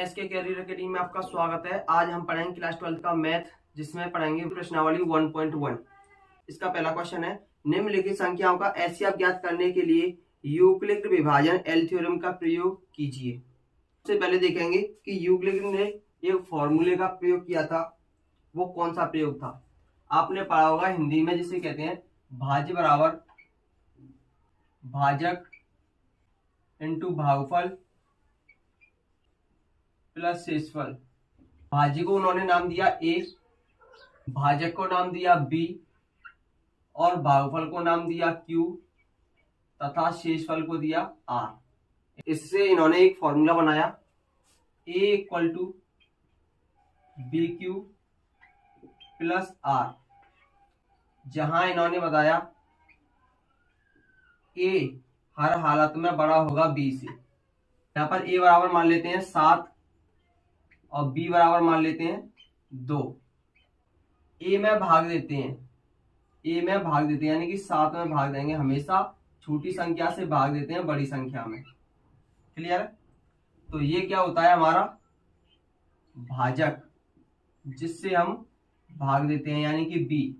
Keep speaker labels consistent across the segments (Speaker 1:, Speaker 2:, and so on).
Speaker 1: SK career academy में आपका स्वागत है। आज हम पढ़ेंगे क्लास 12 का मैथ, जिसमें पढ़ेंगे प्रश्नावली 1.1। इसका पहला क्वेश्चन है, निम्नलिखित संख्याओं का एचसीएफ ज्ञात करने के लिए यूक्लिड विभाजन एल थ्योरम का प्रयोग कीजिए। सबसे पहले देखेंगे कि यूक्लिड ने एक फॉर्मूले का प्रयोग किया था। वो कौन सा प्रयोग था? आपने पढ़ा होगा हिंदी में, जिसे कहते हैं भाज्य बराबर भाजक इंटू भागफल प्लस शेषफल। भाज्य को उन्होंने नाम दिया ए, भाजक को नाम दिया बी और भागफल को नाम दिया क्यू तथा शेषफल को दिया आर। इससे इन्होंने एक फॉर्मूला बनाया, A equal to B Q plus R, जहां इन्होंने बताया ए हर हालत में बड़ा होगा बी से। यहां पर ए बराबर मान लेते हैं 7 और बी बराबर मान लेते हैं 2। ए में भाग देते हैं, यानी कि 7 में भाग देंगे। हमेशा छोटी संख्या से भाग देते हैं बड़ी संख्या में। क्लियर? तो ये क्या होता है हमारा भाजक, जिससे हम भाग देते हैं, यानी कि बी।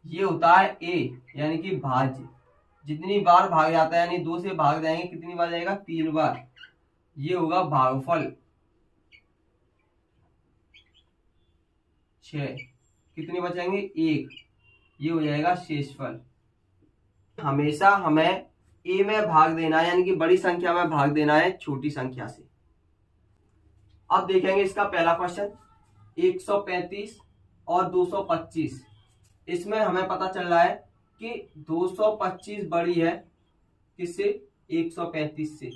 Speaker 1: ये होता है ए, यानी कि भाज्य। जितनी बार भाग जाता है, यानी 2 से भाग जाएंगे, कितनी बार जाएगा? 3 बार। ये होगा भागफल 6, कितने बचेंगे? 1। ये हो जाएगा शेषफल। हमेशा हमें ए में भाग देना है, यानी कि बड़ी संख्या में भाग देना है छोटी संख्या से। अब देखेंगे इसका पहला क्वेश्चन, 135 और 225। इसमें हमें पता चल रहा है कि 225 बड़ी है किससे? 135 से।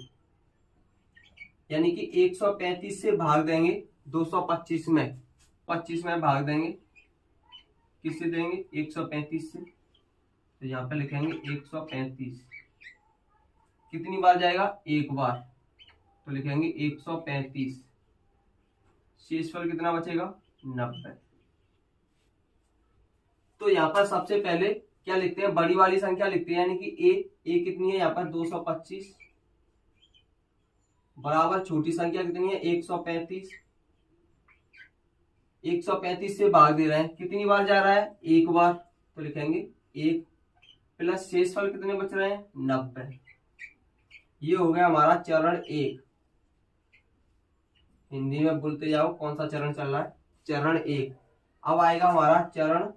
Speaker 1: यानी कि 135 से भाग देंगे 225 में, 25 में भाग देंगे, किससे देंगे? 135 से। तो यहाँ पे लिखेंगे 135। कितनी बार जाएगा? 1 बार। तो लिखेंगे 135। शेषफल कितना बचेगा? 90। तो यहाँ पर सबसे पहले क्या लिखते हैं? बड़ी वाली संख्या लिखते हैं, यानी कि ए कितनी है यहाँ पर? 225 बराबर छोटी संख्या कितनी है? 135। 135 से भाग दे रहे हैं, कितनी बार जा रहा है? 1 बार। तो लिखेंगे 1 प्लस शेषफल कितने बच रहे हैं? 90। ये हो गया हमारा चरण 1। हिंदी में बोलते जाओ कौन सा चरण चल रहा है? चरण 1। अब आएगा हमारा चरण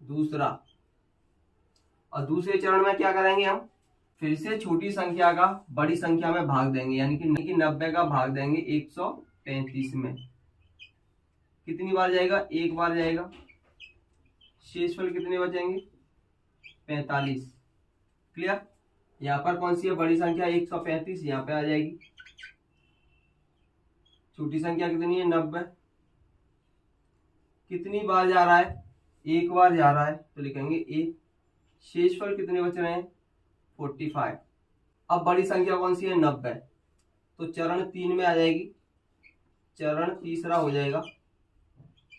Speaker 1: दूसरा। और दूसरे चरण में क्या करेंगे हम? फिर से छोटी संख्या का बड़ी संख्या में भाग देंगे, यानी कि 90 का भाग देंगे 135 में। कितनी बार जाएगा? 1 बार जाएगा। शेषफल कितने बचेंगे? 45। क्लियर? यहाँ पर कौन सी है बड़ी संख्या? 135 यहाँ पे आ जाएगी। छोटी संख्या कितनी है? 90। कितनी बार जा रहा है? 1 बार जा रहा है। तो लिखेंगे 1। शेषफल कितने बच रहे हैं? 45। अब बड़ी संख्या कौन सी है? 90। तो चरण 3 में आ जाएगी। चरण तीसरा हो जाएगा।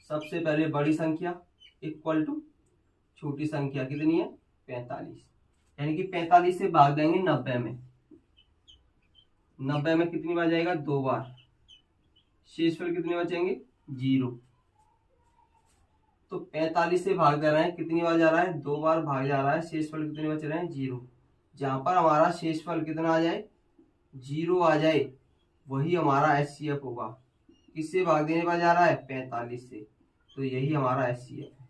Speaker 1: सबसे पहले बड़ी संख्या इक्वल टू छोटी संख्या, कितनी है? 45। यानी कि 45 से भाग देंगे 90 में। 90 में कितनी बार जाएगा? 2 बार। शेषफल कितने बचेंगे? 0। तो 45 से भाग दे रहे हैं, कितनी बार जा रहा है? 2 बार भाग जा रहा है। शेषफल कितने बच रहे हैं? 0। जहां पर हमारा शेषफल कितना आ जाए? 0 आ जाए, वही हमारा एचसीएफ होगा। किससे भाग देने पर जा रहा है? 45 से। तो यही हमारा एचसीएफ है।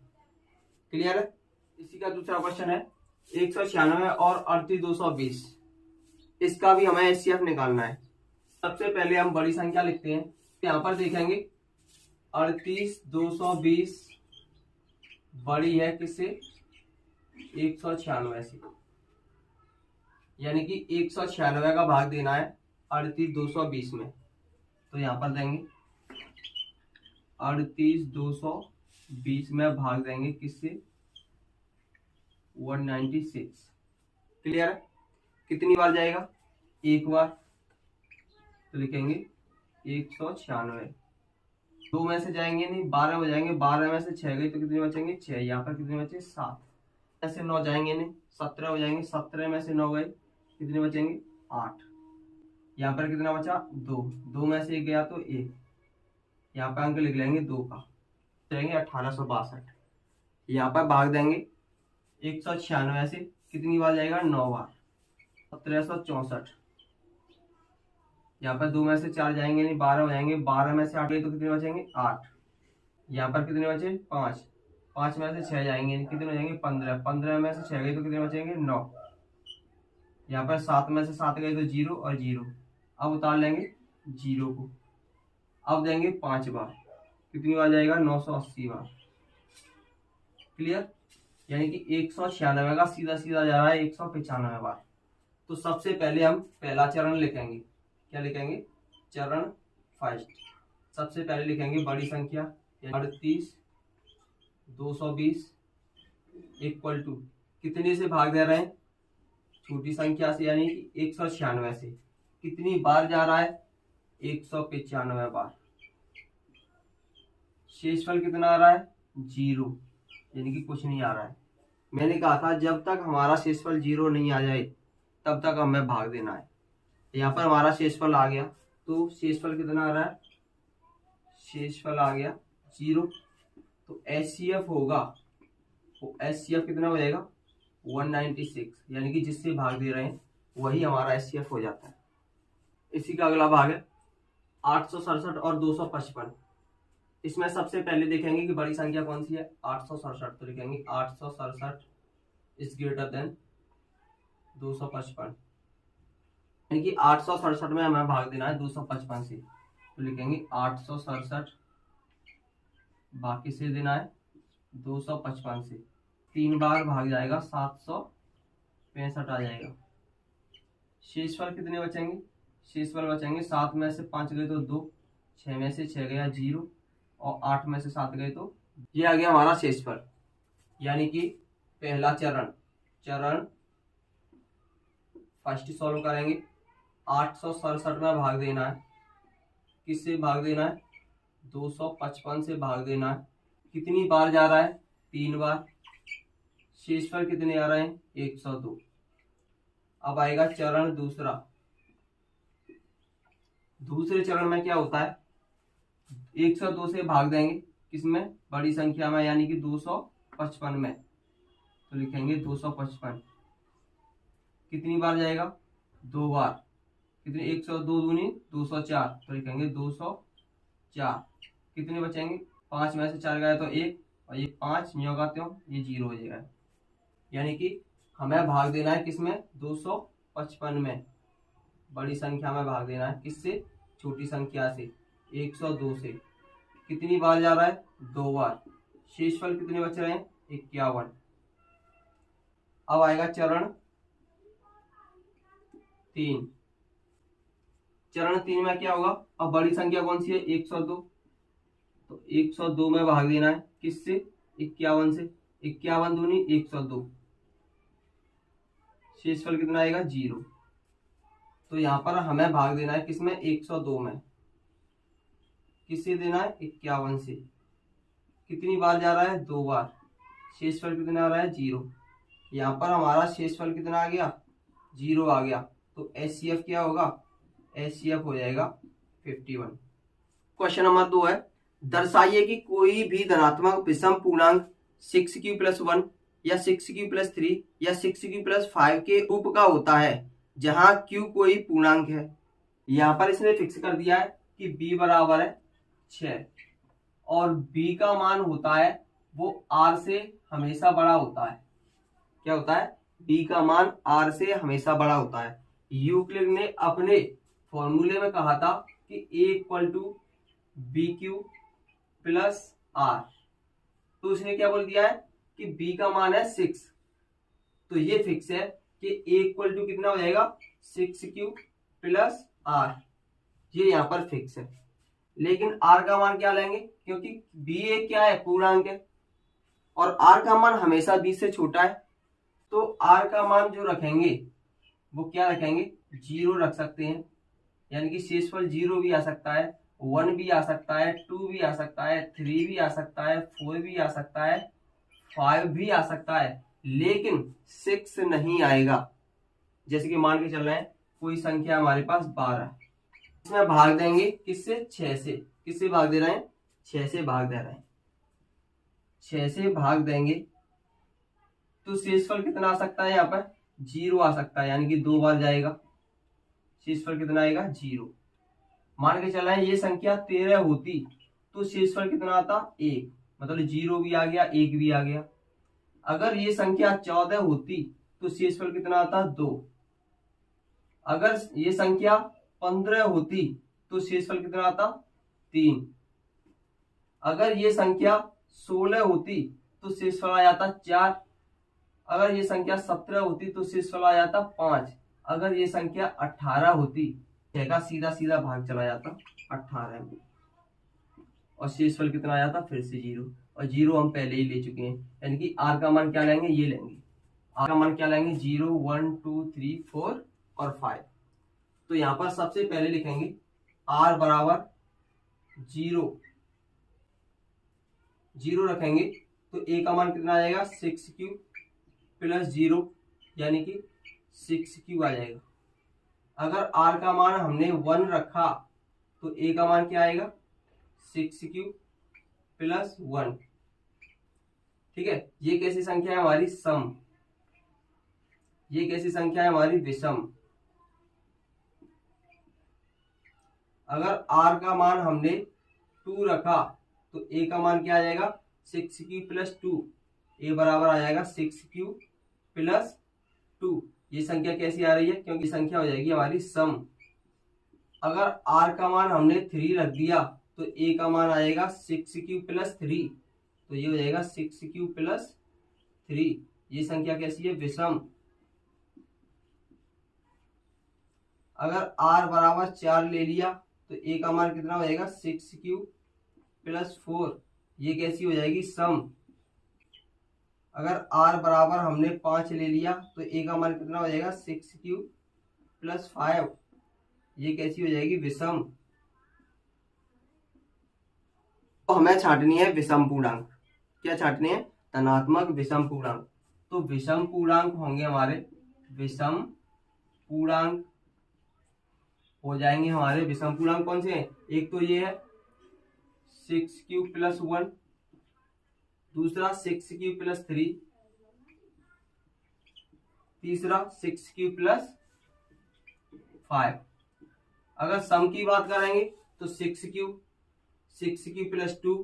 Speaker 1: क्लियर है? इसी का दूसरा क्वेश्चन है, 196 और 38220। इसका भी हमें एचसीएफ निकालना है। सबसे पहले हम बड़ी संख्या लिखते हैं। यहाँ पर देखेंगे 38220 बड़ी है किससे? 196 से। यानी कि 196 का भाग देना है 38220 में। तो यहाँ पर देंगे 38220 में भाग देंगे किससे? 196। क्लियर है? कितनी बार जाएगा? 1 बार। तो लिखेंगे 196। 2 में से जाएंगे नहीं, 12 में जाएंगे। 12 में से 6 गई तो कितने बचेंगे? 6। यहाँ पर कितने बचे? 7। ऐसे 9 जाएंगे नहीं, 17 हो जाएंगे। 17 में से 9 गए, कितने बचेंगे? 8। यहाँ पर कितना बचा 2, 2 में से 1 गया तो 1, यहाँ पर अंक लिख लेंगे 2 का, जाएंगे 1862। यहाँ पर भाग देंगे 196 से, कितनी बार जाएगा 9 बार, 1764। यहाँ पर 2 में से 4 जाएंगे नहीं, 12 हो जाएंगे, 12 में से 8 गए तो कितने बचेंगे 8। यहाँ पर कितने बचे 5, 5 में से 6 जाएंगे नहीं, कितने हो जाएंगे 15, 15 में से 6 गए तो कितने बचेंगे 9। यहाँ पर 7 में से 7 गए तो 0 और 0, अब उतार लेंगे 0 को, अब देंगे 5 बार, कितनी बार जाएगा 980 बार। क्लियर, यानी कि 196 का सीधा सीधा जा रहा है 195 बार। तो सबसे पहले हम पहला चरण लिखेंगे, क्या लिखेंगे, चरण फर्स्ट। सबसे पहले लिखेंगे बड़ी संख्या 38 220 इक्वल टू, कितने से भाग दे रहे हैं, छोटी संख्या से, यानी कि 196 से। कितनी बार जा रहा है 195 बार। शेषफल कितना आ रहा है 0, यानी कि कुछ नहीं आ रहा है। मैंने कहा था जब तक हमारा शेषफल 0 नहीं आ जाए तब तक हमें भाग देना है। यहाँ पर हमारा शेषफल आ गया, तो शेषफल कितना आ रहा है, शेषफल आ गया 0। तो एचसीएफ होगा, तो एचसीएफ कितना हो जाएगा 196, यानी कि जिससे भाग दे रहे हैं वही हमारा एचसीएफ हो जाता है। इसी का अगला भाग है 867 और 255। इसमें सबसे पहले देखेंगे कि बड़ी संख्या कौन सी है 867, तो लिखेंगे 867 इज ग्रेटर देन 255, यानी कि 867 में हमें भाग देना है 255 से, तो लिखेंगे 867 बाकी से देना है 255 से, 3 बार भाग जाएगा 765 आ जाएगा। शेषफल कितने बचेंगे, शेषफल बचेंगे 7 में से 5 गए तो 2, 6 में से 6 गया 0 और 8 में से 7 गए तो ये आ गया हमारा शेषफल। यानी कि पहला चरण फर्स्ट सॉल्व करेंगे, 867 में भाग देना है, किससे भाग देना है 255 से भाग देना है। कितनी बार जा रहा है 3 बार। शेषफल कितने आ रहे हैं 102। अब आएगा चरण दूसरे चरण में क्या होता है 102 से भाग देंगे किसमें, बड़ी संख्या में, यानी कि 255 में, तो लिखेंगे 255। कितनी बार जाएगा 2 बार, कितने 102 दूनी 204, तो लिखेंगे 204। कितने बचेंगे 5 में से 4 गए तो 1 और ये 5 नहीं होगा तो ये 0 हो जाएगा। यानी कि हमें भाग देना है किसमें 255 में, बड़ी संख्या में भाग देना है, किससे छोटी संख्या से 102 से। कितनी बार जा रहा है 2 बार। शेषफल कितने बच रहे हैं 51। अब आएगा चरण 3। चरण 3 में क्या होगा, अब बड़ी संख्या कौन सी है 102, तो 102 में भाग देना है किससे 51 से, 51 दूनी 102। शेषफल कितना आएगा 0। तो यहाँ पर हमें भाग देना है किसमें 102 में, किससे देना है 51 से। कितनी बार जा रहा है 2 बार। शेषफल कितना आ रहा है 0। यहाँ पर हमारा शेषफल कितना आ गया 0 आ गया, तो एचसीएफ क्या होगा, एचसीएफ हो जाएगा 51। क्वेश्चन नंबर 2 है, दर्शाइए कि कोई भी धनात्मक विषम पूर्णांक 6q+1 या 6q+3 या 6q+5 के रूप का होता है जहां q कोई पूर्णांक है। यहाँ पर इसने फिक्स कर दिया है कि b बराबर है 6 और b का मान होता है वो r से हमेशा बड़ा होता है। क्या होता है, b का मान r से हमेशा बड़ा होता है। यूक्लिड ने अपने फॉर्मूले में कहा था कि a = bq + r, तो उसने क्या बोल दिया है कि b का मान है 6, तो ये फिक्स है कि a = कितना हो जाएगा 6q + r, ये यहाँ पर फिक्स है। लेकिन r का मान क्या लेंगे, क्योंकि b एक क्या है पूर्णांक है और r का मान हमेशा b से छोटा है, तो r का मान जो रखेंगे वो क्या रखेंगे 0 रख सकते हैं। यानी कि शेषफल 0 भी आ सकता है, 1 भी आ सकता है, 2 भी आ सकता है, 3 भी आ सकता है, 4 भी आ सकता है, 5 भी आ सकता है, लेकिन 6 नहीं आएगा। जैसे कि मान के चल रहे हैं कोई संख्या हमारे पास 12। इसमें भाग देंगे किससे? 6 से। किससे भाग दे रहे हैं? 6 से भाग दे रहे हैं। 6 से भाग देंगे तो शेषफल कितना आ सकता है? यहाँ पर 0 आ सकता है, यानी कि 2 बार जाएगा। शेषफल कितना आएगा? 0। मान के चला ये संख्या 13 होती तो शेषफल कितना आता? 1। मतलब 0 भी आ गया, 1 भी आ गया। अगर ये संख्या 14 होती तो शेषफल कितना आता? 2। अगर ये संख्या 15 होती तो शेषफल कितना आता? 3। अगर ये संख्या 16 होती तो शेषफल आ जाता 4। अगर ये संख्या 17 होती तो शेषफल आ जाता 5। अगर ये संख्या 18 होती, 6 का सीधा सीधा भाग चला जाता 18 में, और शेषफल कितना आ जाता? फिर से 0। और 0 हम पहले ही ले चुके हैं, यानी कि r का मान क्या लेंगे? ये लेंगे। r का मान क्या लेंगे? 0, 1, 2, 3, 4 और 5। तो यहाँ पर सबसे पहले लिखेंगे r बराबर 0 रखेंगे तो a का मान कितना आ जाएगा? 6q प्लस 0, यानी कि 6q आ जाएगा। अगर r का मान हमने 1 रखा तो a का मान क्या आएगा? 6q plus 1। ठीक है, ये कैसी संख्या है? हमारी सम। ये कैसी संख्या है? हमारी विषम। अगर r का मान हमने 2 रखा तो a का मान क्या आ जाएगा? 6q plus 2। a बराबर आ जाएगा 6q प्लस 2। ये संख्या कैसी आ रही है? क्योंकि संख्या हो जाएगी हमारी सम। अगर r का मान हमने 3 रख दिया तो a का मान आएगा 6q प्लस 3। तो ये हो जाएगा 6q प्लस 3। ये संख्या कैसी है? विषम। अगर r बराबर 4 ले लिया तो a का मान कितना हो जाएगा? 6q plus 4। ये कैसी हो जाएगी? सम। अगर r बराबर हमने 5 ले लिया तो a का मान कितना हो जाएगा? 6q plus 5। ये कैसी हो जाएगी? विषम। तो हमें छांटनी है विषम पूर्णांक। क्या छांटनी है? धनात्मक विषम पूर्णांक। तो विषम पूर्णांक होंगे हमारे, विषम पूर्णांक हो जाएंगे हमारे। विषम पूर्णांक कौन से हैं? एक तो ये है 6q प्लस 1, दूसरा 6q प्लस 3, तीसरा 6q प्लस 5। अगर सम की बात करेंगे तो 6q प्लस 2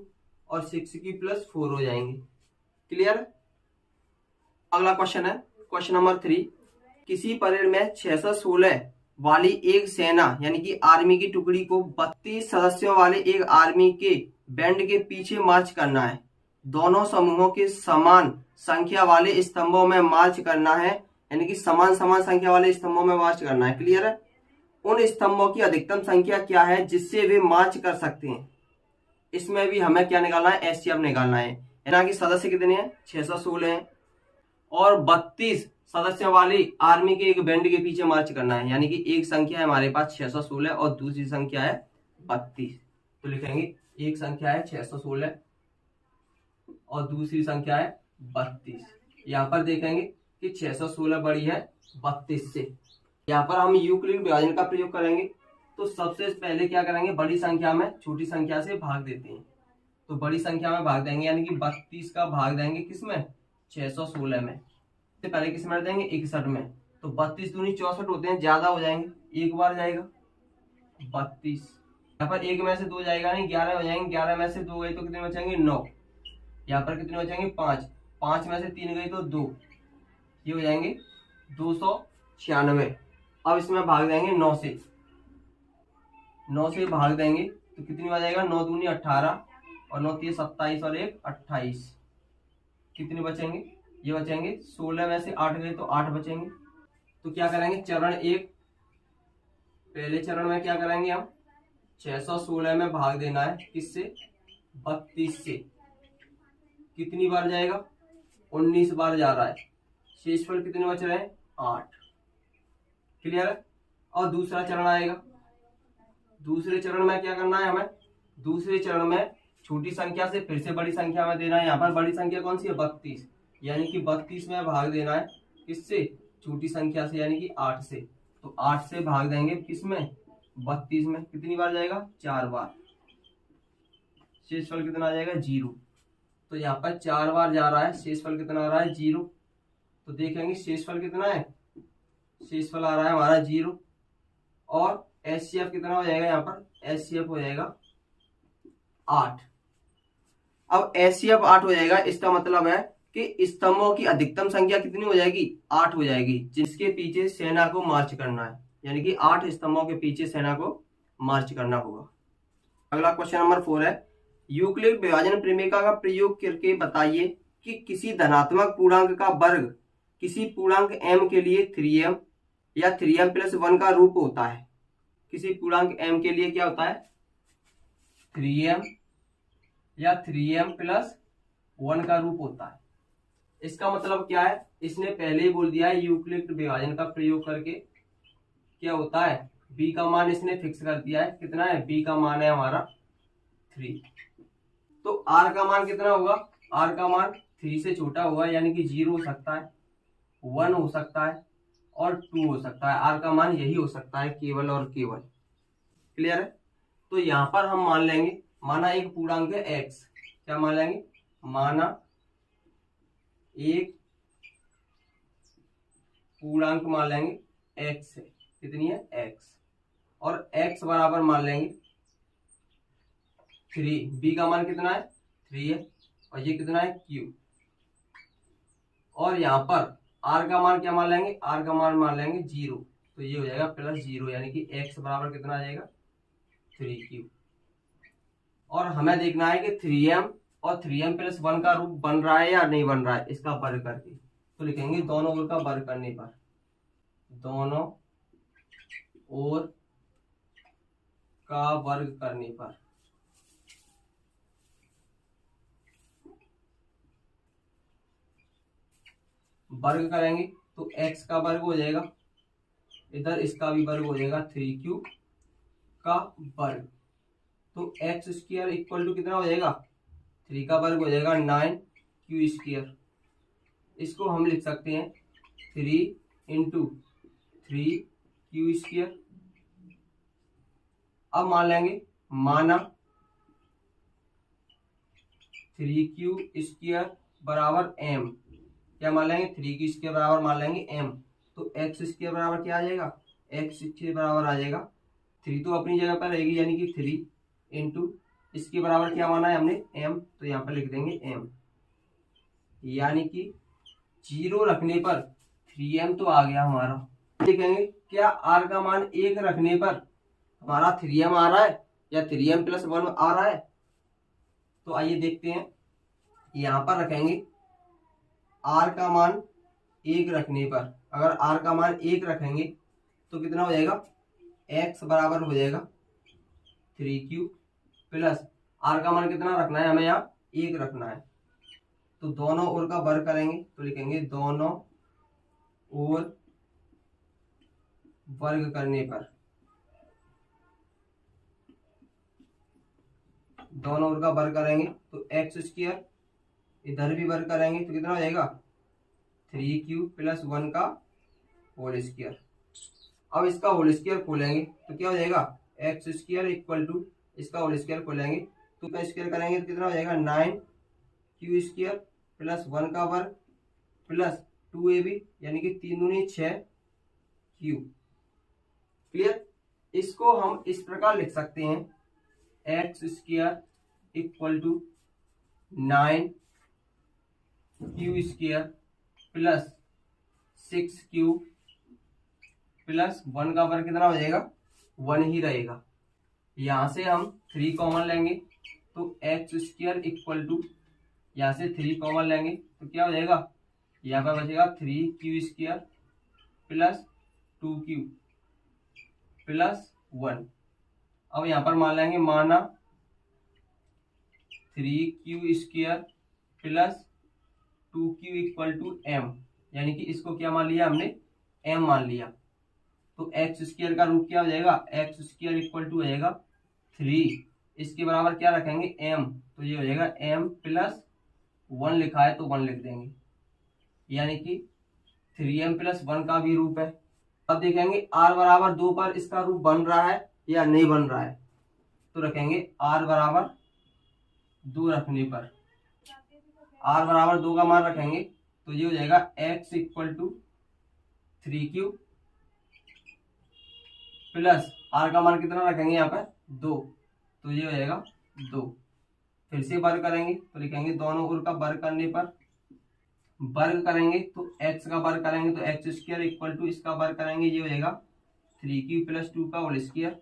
Speaker 1: और 6q प्लस 4 हो जाएंगे। क्लियर? अगला क्वेश्चन है क्वेश्चन नंबर 3। किसी परेड में 616 वाली एक सेना यानी कि आर्मी की टुकड़ी को 32 सदस्यों वाले एक आर्मी के बैंड के पीछे मार्च करना है। दोनों समूहों के समान संख्या वाले स्तंभों में मार्च करना है, यानी कि समान संख्या वाले स्तंभों में मार्च करना है। क्लियर है? उन स्तंभों की अधिकतम संख्या क्या है जिससे वे मार्च कर सकते हैं? इसमें भी हमें क्या निकालना है? एचसीएफ निकालना है। यानी कि सदस्य कितने हैं? 616 हैं, और 32 सदस्यों वाली आर्मी के एक बैंड के पीछे मार्च करना है, यानी कि एक संख्या है हमारे पास 616 और दूसरी संख्या है 32। तो लिखेंगे एक संख्या है 616 और दूसरी संख्या है 32। यहाँ पर देखेंगे कि 616 बड़ी है 32 से। यहाँ पर हम यूक्लिड विभाजन का प्रयोग करेंगे। तो सबसे पहले क्या करेंगे? बड़ी संख्या में छोटी संख्या से भाग देते हैं। तो बड़ी संख्या में भाग देंगे, यानी कि 32 का भाग देंगे किसमें? 616 में। तो पहले किस में देंगे? 61 में। तो 32 दूनी 64 होते हैं, ज्यादा हो जाएंगे, एक बार जाएगा 32। यहाँ पर एक में से 2 जाएगा नहीं, 11 हो जाएंगे। 11 में से 2 गए तो कितने बचेंगे? 9। यहाँ पर कितने बचेंगे? 5। 5 में से 3 गए तो 2। ये हो जाएंगे 296। अब इसमें भाग देंगे 9 से। 9 से भाग देंगे तो कितनी आ जाएगा? 9 दूनी 18 और 9 3 27 और 1 28। कितने बचेंगे? ये बचेंगे 16 में से 8 गए तो 8 बचेंगे। तो क्या करेंगे? चरण 1, पहले चरण में क्या करेंगे हम? 616 में भाग देना है किससे? 32 से। कितनी बार जाएगा? 19 बार जा रहा है। शेषफल कितने बच रहे हैं? 8। क्लियर है? और दूसरा चरण आएगा। दूसरे चरण में क्या करना है हमें? दूसरे चरण में छोटी संख्या से फिर से बड़ी संख्या में देना है। यहाँ पर बड़ी संख्या कौन सी है? 32, यानी कि 32 में भाग देना है किससे? छोटी संख्या से, यानी कि 8 से। तो 8 से भाग देंगे किसमें, 32 में। कितनी बार जाएगा, 4 बार। शेषफल कितना आ जाएगा, 0। तो यहाँ पर 4 बार जा रहा है, शेषफल कितना आ रहा है, 0। तो देखेंगे शेषफल कितना है, शेषफल आ रहा है हमारा 0। और एचसीएफ कितना हो जाएगा, यहाँ पर एचसीएफ हो जाएगा 8। अब एचसीएफ 8 हो जाएगा, इसका मतलब है कि स्तंभों की अधिकतम संख्या कितनी हो जाएगी, 8 हो जाएगी, जिसके पीछे सेना को मार्च करना है। यानी कि 8 स्तंभों के पीछे सेना को मार्च करना होगा। अगला क्वेश्चन नंबर 4 है, यूक्लिड विभाजन प्रेमिका का प्रयोग करके बताइए कि किसी धनात्मक पूर्णांक का वर्ग किसी पूर्णांक m के लिए 3m या 3m प्लस 1 का रूप होता है। किसी पूर्णांक m के लिए क्या होता है, 3m या 3m प्लस 1 का रूप होता है। इसका मतलब क्या है, इसने पहले ही बोल दिया है यूक्लिड विभाजन का प्रयोग करके क्या होता है, b का मान इसने फिक्स कर दिया है। कितना है, b का मान है हमारा 3। तो r का मान कितना होगा, r का मान 3 से छोटा होगा, यानी कि 0 हो सकता है, 1 हो सकता है और 2 हो सकता है। r का मान यही हो सकता है, केवल और केवल। क्लियर है। तो यहाँ पर हम मान लेंगे, माना एक पूर्णांक है x, क्या मान लेंगे, माना एक पूर्णांक मान लेंगे x है, कितनी है, x, और x बराबर मान लेंगे 3। b का मान कितना है, 3 है, और ये कितना है, q। और यहाँ पर r का मान क्या मान लेंगे, r का मान लेंगे 0। तो ये हो जाएगा प्लस 0, यानी कि x बराबर कितना आ जाएगा, 3q। और हमें देखना है कि 3m और 3m प्लस 1 का रूप बन रहा है या नहीं बन रहा है, इसका वर्ग करके। तो लिखेंगे दोनों ओर का वर्ग करने पर, दोनों ओर का वर्ग करने पर वर्ग करेंगे तो x का वर्ग हो जाएगा, इधर इसका भी वर्ग हो जाएगा, 3q का वर्ग। तो एक्स स्क्वायर इक्वल टू कितना हो जाएगा, 3 का वर्ग हो जाएगा 9q स्क्वायर। इसको हम लिख सकते हैं 3 इंटू 3q स्क्वायर। अब मान लेंगे, माना 3q स्क्वायर बराबर m, क्या मान लेंगे, 3q स्क्वायर बराबर मान लेंगे m। तो x स्क्वायर बराबर क्या आ जाएगा, x स्क्वायर बराबर आ जाएगा 3 तो अपनी जगह पर रहेगी, यानी कि 3 इंटू इसके बराबर क्या माना है हमने, m। तो यहाँ पर लिख देंगे m, यानी कि 0 रखने पर 3m तो आ गया हमारा। देखेंगे क्या r का मान 1 रखने पर हमारा 3m आ रहा है या 3m प्लस 1 आ रहा है। तो आइए देखते हैं, यहाँ पर रखेंगे r का मान 1 रखने पर, अगर r का मान 1 रखेंगे तो कितना हो जाएगा, x बराबर हो जाएगा 3q प्लस r का मान कितना रखना है हमें, यहाँ 1 रखना है। तो दोनों ओर का वर्ग करेंगे तो लिखेंगे दोनों ओर वर्ग करने पर, दोनों ओर का वर्ग करेंगे तो एक्स स्क्वायर, इधर भी वर्ग करेंगे तो कितना हो जाएगा, 3q प्लस 1 का होल स्क्वायर। अब इसका होल स्क्वायर खोलेंगे तो क्या हो जाएगा, एक्स स्क्वायर इक्वल टू इसका होल स्क्वायर खोलेंगे तो इसका स्क्वायर करेंगे तो कितना हो जाएगा, 9q स्क्वायर प्लस 1 का वर्ग प्लस 2ab, यानी कि 3 दूनी 6q। क्लियर। इसको हम इस प्रकार लिख सकते हैं, x square equal to 9q square plus 6q plus 1 का वर्ग कितना हो जाएगा, 1 ही रहेगा। यहाँ से हम 3 कॉमन लेंगे तो एक्स स्क्वायर इक्वल टू, यहाँ से 3 कॉमन लेंगे तो क्या हो जाएगा, यहाँ पर बचेगा 3q square plus 2q plus 1। अब यहाँ पर मान लेंगे, माना 3q square plus 2q equal to m, यानी कि इसको क्या मान लिया हमने, m मान लिया। तो एक्स स्क्वायर का रूप क्या हो जाएगा, एक्स स्क्वायर इक्वल टू हो जाएगा 3, इसके बराबर क्या रखेंगे, m। तो ये हो जाएगा m प्लस 1 लिखा है तो 1 लिख देंगे, यानी कि 3m प्लस 1 का भी रूप है, अब देखेंगे r बराबर 2 पर इसका रूप बन रहा है या नहीं बन रहा है। तो रखेंगे r बराबर 2 रखने पर, r बराबर 2 का मान रखेंगे तो ये हो जाएगा x equal to 3q plus r का मान कितना रखेंगे यहाँ पर 2, तो ये हो जाएगा 2। फिर से वर्ग करेंगे तो लिखेंगे दोनों ओर का वर्ग करने पर, वर्ग करेंगे तो x का वर्ग करेंगे तो एक्स स्क्वायर इक्वल टू इसका वर्ग करेंगे ये हो जाएगा 3q प्लस 2 का होल स्क्वायर,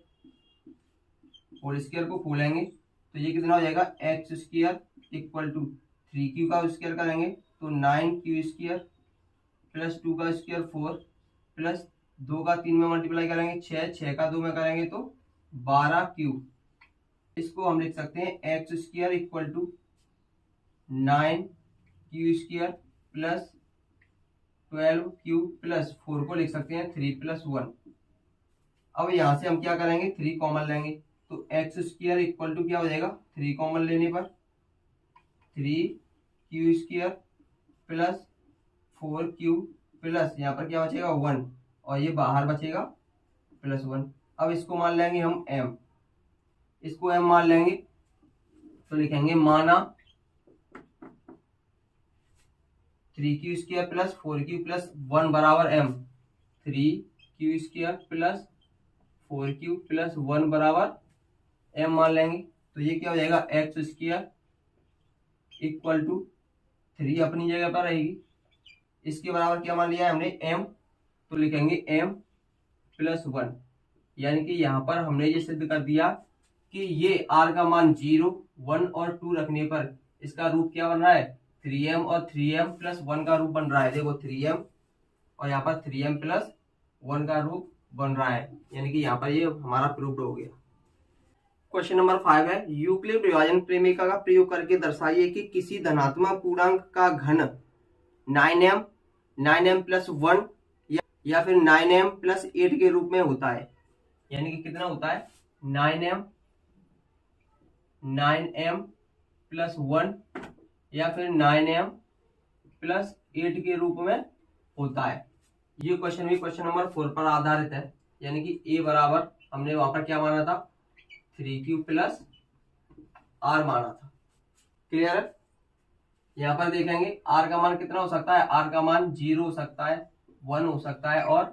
Speaker 1: होल स्क्वायर को खोलेंगे तो ये कितना हो जाएगा x square equal to 3q का स्क्वायर करेंगे तो 9q स्क्वायर प्लस 2 का स्क्वायर 4 प्लस 2 का 3 में मल्टीप्लाई करेंगे 6, 6 का 2 में करेंगे तो 12q। इसको हम लिख सकते हैं x square equal to 9q square plus 12q plus 4 को लिख सकते हैं 3 प्लस 1। अब यहाँ से हम क्या करेंगे 3 कॉमन लेंगे तो एक्स स्क्वायर इक्वल टू क्या हो जाएगा 3 कॉमन लेने पर 3q square plus 4q plus यहाँ पर क्या बचेगा 1 और ये बाहर बचेगा प्लस 1। अब इसको मान लेंगे हम m, इसको m मान लेंगे तो लिखेंगे माना 3q square plus 4q plus 1 बराबर m, 3q square plus 4q plus 1 बराबर m मान लेंगे तो ये क्या हो जाएगा एक्स स्क्वायर इक्वल टू 3 अपनी जगह पर रहेगी, इसके बराबर क्या मान लिया है हमने m, तो लिखेंगे m प्लस 1। यानी कि यहाँ पर हमने ये सिद्ध कर दिया कि ये r का मान 0, 1 और 2 रखने पर इसका रूप क्या बन रहा है 3m और 3m प्लस 1 का रूप बन रहा है। देखो 3m और यहाँ पर 3m प्लस 1 का रूप बन रहा है, यानी कि यहाँ पर ये हमारा प्रूव्ड हो गया। क्वेश्चन नंबर 5 है यूक्लिड विभाजन प्रेमिका का प्रयोग करके दर्शाइए कि किसी धनात्मक पूर्णांक का घन 9m, 9m प्लस 1 या फिर 9m प्लस 8 के रूप में होता है। यानी कि कितना होता है 9m प्लस 1 या फिर 9m प्लस 8 के रूप में होता है। ये क्वेश्चन भी क्वेश्चन नंबर 4 पर आधारित है। यानी कि a बराबर हमने वहां पर क्या माना था 3q प्लस r माना था। क्लियर है। यहाँ पर देखेंगे r का मान कितना हो सकता है, r का मान 0 हो सकता है, 1 हो सकता है और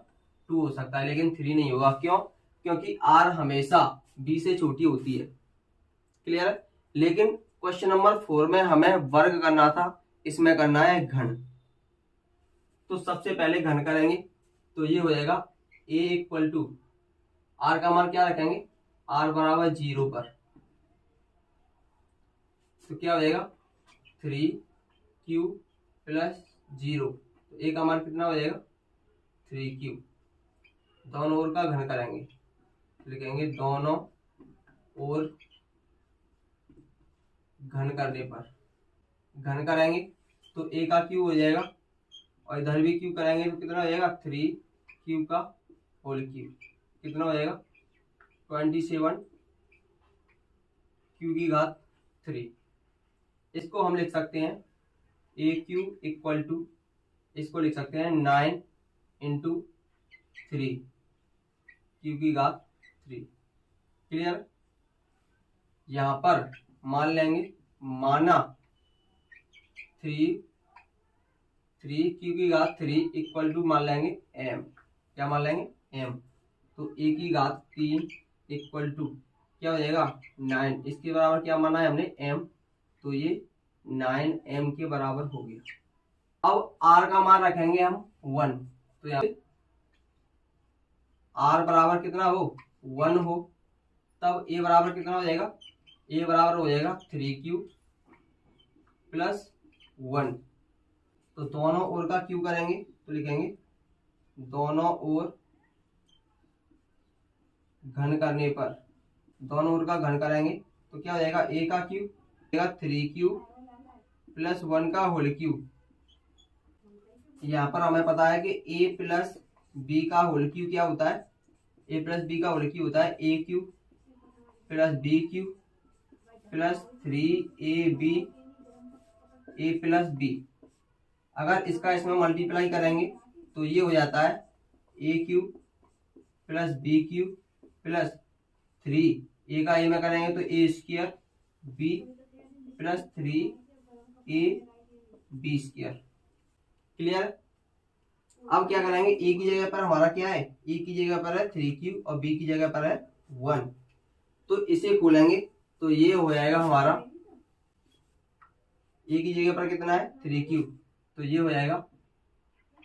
Speaker 1: 2 हो सकता है, लेकिन 3 नहीं होगा। क्यों? क्योंकि r हमेशा b से छोटी होती है। क्लियर है। लेकिन क्वेश्चन नंबर 4 में हमें वर्ग करना था, इसमें करना है घन। तो सबसे पहले घन करेंगे तो ये हो जाएगा a इक्वल टू r का मान क्या रखेंगे r बराबर 0 पर, तो क्या हो जाएगा 3q प्लस 0, तो a का मान कितना हो जाएगा 3q। दोनों ओर का घन करेंगे, लिखेंगे दोनों ओर घन करने पर, घन करेंगे तो a का q हो जाएगा और इधर भी q करेंगे तो कितना हो जाएगा 3q का होल q, कितना हो जाएगा 27 q की घात 3। इसको हम लिख सकते हैं aq इक्वल टू, इसको लिख सकते हैं 9 इंटू 3 q की घात 3। क्लियर। यहाँ पर मान लेंगे माना 3q की घात 3 इक्वल टू मान लेंगे m, क्या मान लेंगे m, तो a की घात 3 इक्वल टू क्या हो जाएगा 9, इसके बराबर क्या माना है हमने m, तो ये 9m के बराबर हो गया। अब r का मान रखेंगे हम 1, तो यहाँ r बराबर कितना हो 1 हो, तब a बराबर कितना हो जाएगा, a बराबर हो जाएगा 3q प्लस 1। तो दोनों ओर का q करेंगे तो लिखेंगे दोनों ओर घन करने पर, दोनों ओर का घन करेंगे तो क्या हो जाएगा a का q 3q प्लस 1 का होल q। यहाँ पर हमें पता है कि a प्लस b का होल q क्या होता है, a प्लस b का होल q होता है aq plus bq plus 3ab a plus b। अगर इसका इसमें मल्टीप्लाई करेंगे तो ये हो जाता है aq plus B Q plus 3 A का ए में करेंगे तो A square B plus 3 A B square. Clear. अब क्या करेंगे, ए की जगह पर हमारा क्या है, ए की जगह पर है 3q और बी की जगह पर है 1, तो इसे खोलेंगे तो ये हो जाएगा हमारा, ए की जगह पर कितना है 3q, तो ये हो जाएगा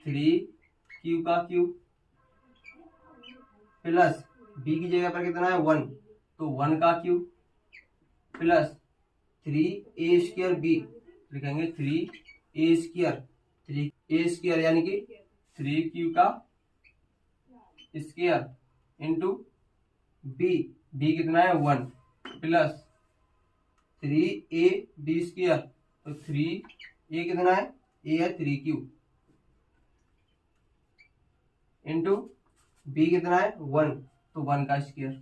Speaker 1: 3q का क्यूब प्लस बी की जगह पर कितना है 1, तो 1 का cube plus 3a square B, लिखेंगे 3a स्क्वायर, 3a स्क्वायर यानी कि 3q का स्क्वायर इंटू बी, बी कितना है 1 प्लस 3a बी स्क्वायर, तो 3a कितना है, a है 3q इंटू बी कितना है 1, तो 1 का स्क्वायर,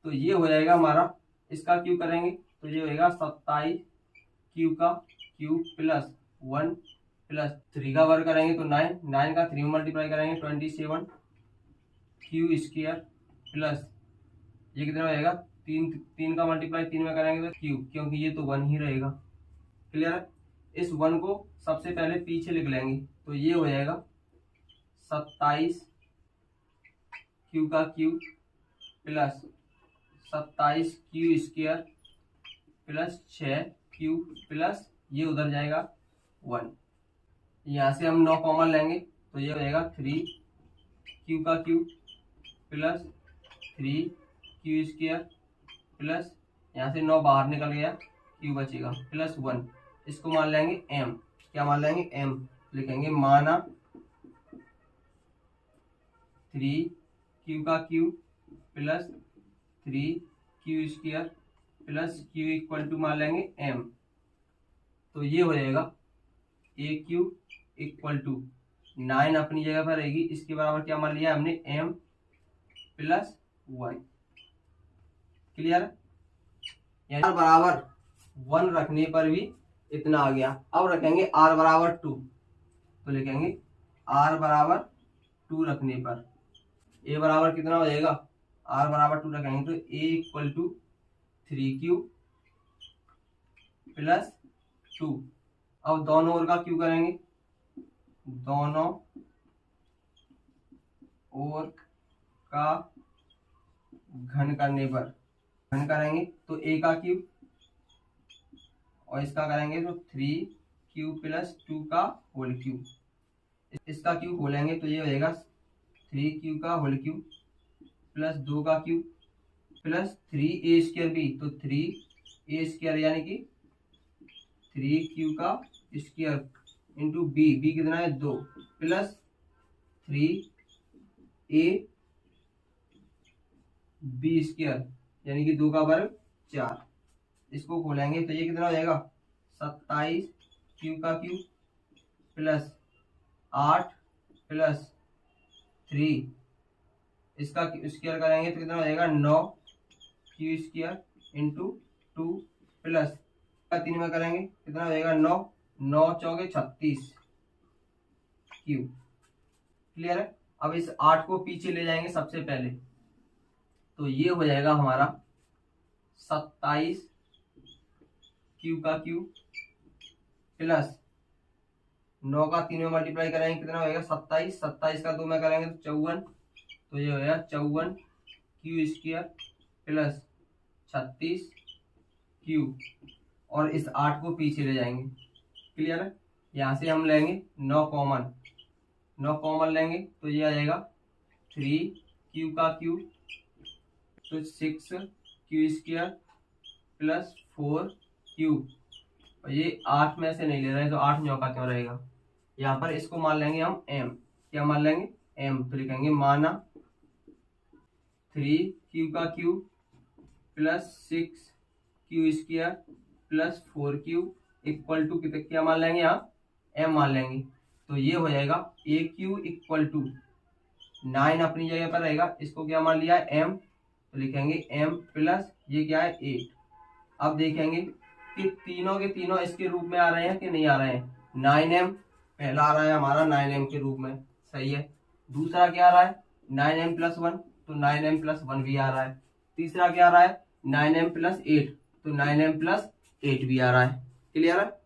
Speaker 1: तो ये हो जाएगा हमारा, इसका क्यूब करेंगे तो ये होएगा 27q का क्यूब प्लस 1 प्लस 3 का वर्ग करेंगे तो 9, 9 का 3 में मल्टीप्लाई करेंगे 27 क्यू स्क्वायर प्लस ये कितना हो जाएगा, 3 का मल्टीप्लाई 3 में करेंगे तो क्यूब, क्योंकि ये तो 1 ही रहेगा। क्लियर है। इस 1 को सबसे पहले पीछे लिख लेंगे तो ये हो जाएगा 27 क्यू का cube plus 27 Q square plus 6 Q plus ये उधर जाएगा 1, यहाँ से हम 9 कॉमन लेंगे तो ये हो जाएगा 3q का cube plus 3q square plus यहाँ से 9 बाहर निकल गया, q बचेगा प्लस 1, इसको मान लेंगे m, क्या मान लेंगे m, लिखेंगे माना 3q का cube plus 3q square plus q equal to मान लेंगे m, तो ये हो जाएगा ए क्यू इक्वल टू 9 अपनी जगह पर रहेगी, इसके बराबर क्या मान लिया हमने m प्लस 1। क्लियर। यानी बराबर 1 रखने पर भी इतना आ गया। अब रखेंगे r बराबर 2, तो लिखेंगे r बराबर 2 रखने पर a बराबर कितना हो जाएगा, r बराबर 2 रखेंगे तो a equal to 3q plus 2। अब दोनों ओर का क्यू करेंगे, दोनों ओर का घन करने पर, घन करेंगे तो a का क्यूब और इसका करेंगे तो 3q प्लस 2 का होल क्यूब, इसका क्यूब खोलेंगे तो ये हो जाएगा 3q का होल क्यूब प्लस 2 का cube plus 3a square B, तो 3a स्क्वायर यानी कि 3q का स्क्वायर इंटू बी, बी कितना है 2 प्लस 3a बी स्क्वायर यानी कि 2 का वर्ग 4, इसको खोलेंगे तो ये कितना हो जाएगा 27q का क्यूब प्लस 8 प्लस 3, इसका स्क्वायर करेंगे तो कितना हो जाएगा 9q स्क्वायर इंटू 2 प्लस 3 में करेंगे कितना हो जाएगा 9, 9 चौके 36 क्यूब। क्लियर है। अब इस 8 को पीछे ले जाएंगे सबसे पहले, तो ये हो जाएगा हमारा 27 क्यू का क्यूब प्लस 9 का 3 में मल्टीप्लाई करेंगे कितना हो जाएगा 27, 27 का 2 में करेंगे तो 54, तो ये हो जाएगा 54 क्यू स्क्वायर प्लस 36 क्यू, और इस 8 को पीछे ले जाएंगे। क्लियर है। यहाँ से हम लेंगे 9 कॉमन, 9 कॉमन लेंगे तो ये आ जाएगा 3q का क्यूब, तो 6q स्क्वायर प्लस 4q, और ये 8 में से नहीं ले रहे हैं तो 8 9 का क्यों रहेगा, यहाँ पर इसको मान लेंगे हम m, क्या मान लेंगे m, तो लिखेंगे माना 3q का cube plus 6q square plus 4q equal to क्या मान लेंगे यहाँ m मान लेंगे, तो ये हो जाएगा ए क्यू इक्वल टू 9 अपनी जगह पर रहेगा, इसको क्या मान लिया है m, तो लिखेंगे m प्लस ये क्या है 8। अब देखेंगे कि तीनों के तीनों इसके रूप में आ रहे हैं कि नहीं आ रहे हैं। 9m पहला आ रहा है हमारा 9m के रूप में, सही है। दूसरा क्या आ रहा है 9m+1 तो 9m+1 भी आ रहा है। तीसरा क्या आ रहा है 9m+8 तो 9m+8 भी आ रहा है। क्लियर है।